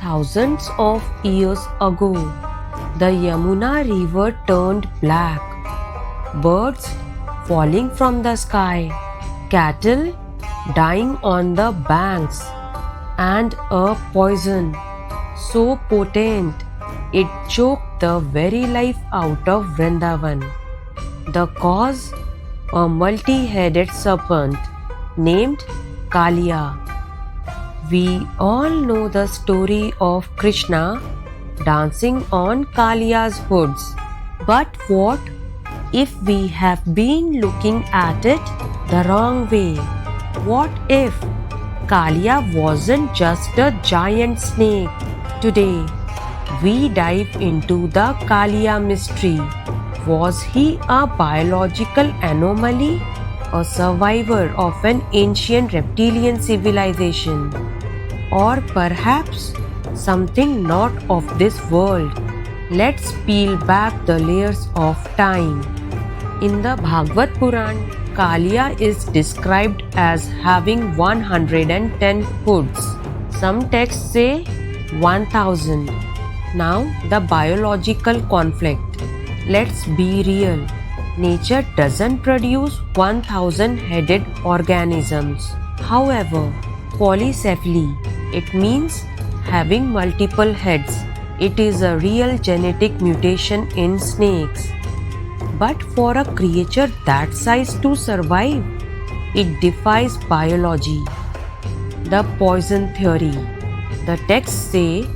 Thousands of years ago, the Yamuna river turned black. Birds falling from the sky, cattle dying on the banks, and a poison so potent it choked the very life out of Vrindavan. The cause? A multi-headed serpent named Kaliya. We all know the story of Krishna dancing on Kaliya's hoods. But what if we have been looking at it the wrong way? What if Kaliya wasn't just a giant snake? Today, we dive into the Kaliya mystery. Was he a biological anomaly? A survivor of an ancient reptilian civilization? Or perhaps something not of this world? Let's peel back the layers of time. In the Bhagavad Puran, Kaliya is described as having 110 hoods. Some texts say 1000. Now the biological conflict. Let's be real. Nature doesn't produce 1000-headed organisms. However, polycephaly, it means having multiple heads. It is a real genetic mutation in snakes. But for a creature that size to survive, it defies biology. The poison theory. The texts say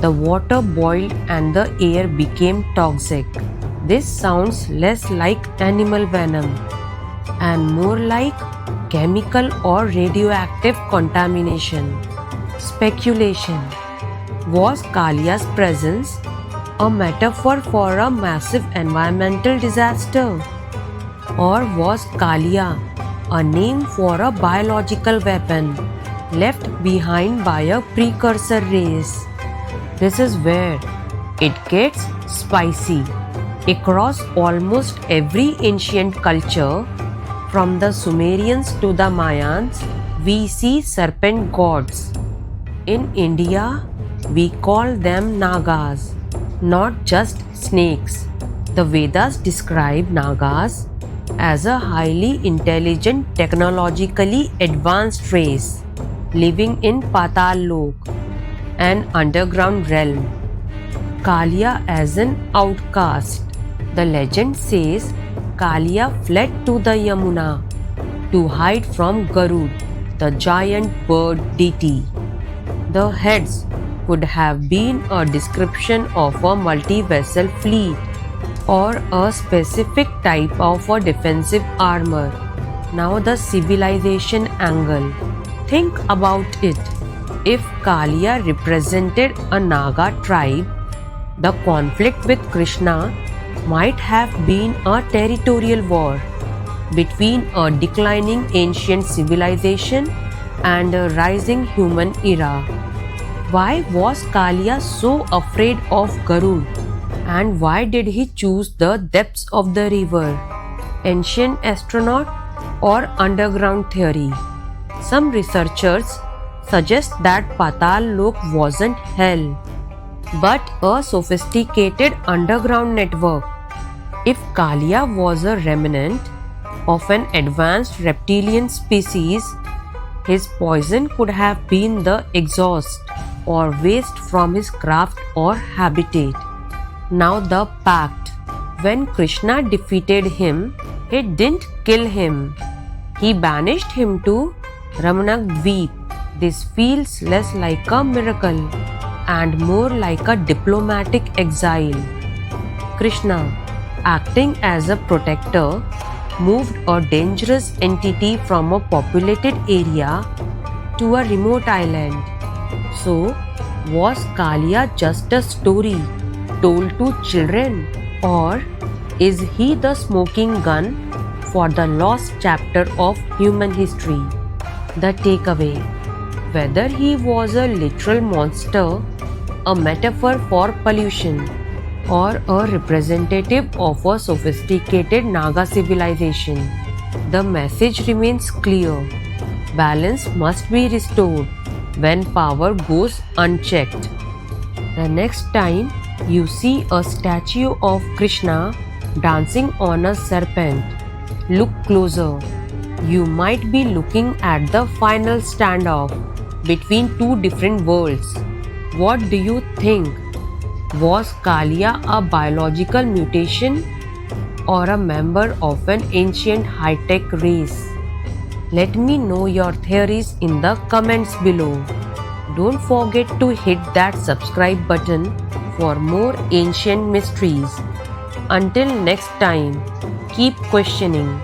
the water boiled and the air became toxic. This sounds less like animal venom and more like chemical or radioactive contamination. Speculation. Was Kaliya's presence a metaphor for a massive environmental disaster? Or was Kaliya a name for a biological weapon left behind by a precursor race? This is where it gets spicy. Across almost every ancient culture, from the Sumerians to the Mayans, we see serpent gods. In India, we call them Nagas, not just snakes. The Vedas describe Nagas as a highly intelligent, technologically advanced race living in Patal Lok, an underground realm. Kaliya as an outcast. The legend says Kaliya fled to the Yamuna to hide from Garud, the giant bird deity. The heads could have been a description of a multi-vessel fleet or a specific type of a defensive armor. Now the civilization angle. Think about it. If Kaliya represented a Naga tribe, the conflict with Krishna might have been a territorial war between a declining ancient civilization and a rising human era. Why was Kaliya so afraid of Garud? And why did he choose the depths of the river? Ancient astronaut or underground theory? Some researchers suggest that Patal Lok wasn't hell, but a sophisticated underground network. If Kaliya was a remnant of an advanced reptilian species, his poison could have been the exhaust or waste from his craft or habitat. Now the pact. When Krishna defeated him, he didn't kill him. He banished him to Ramanadweep. This feels less like a miracle and more like a diplomatic exile. Krishna, acting as a protector, moved a dangerous entity from a populated area to a remote island. So, was Kaliya just a story told to children, or is he the smoking gun for the lost chapter of human history? The takeaway: whether he was a literal monster, a metaphor for pollution, or a representative of a sophisticated Naga civilization, the message remains clear. Balance must be restored when power goes unchecked. The next time you see a statue of Krishna dancing on a serpent, look closer. You might be looking at the final standoff between two different worlds. What do you think? Was Kalia a biological mutation or a member of an ancient high-tech race? Let me know your theories in the comments below. Don't forget to hit that subscribe button for more ancient mysteries. Until next time, keep questioning.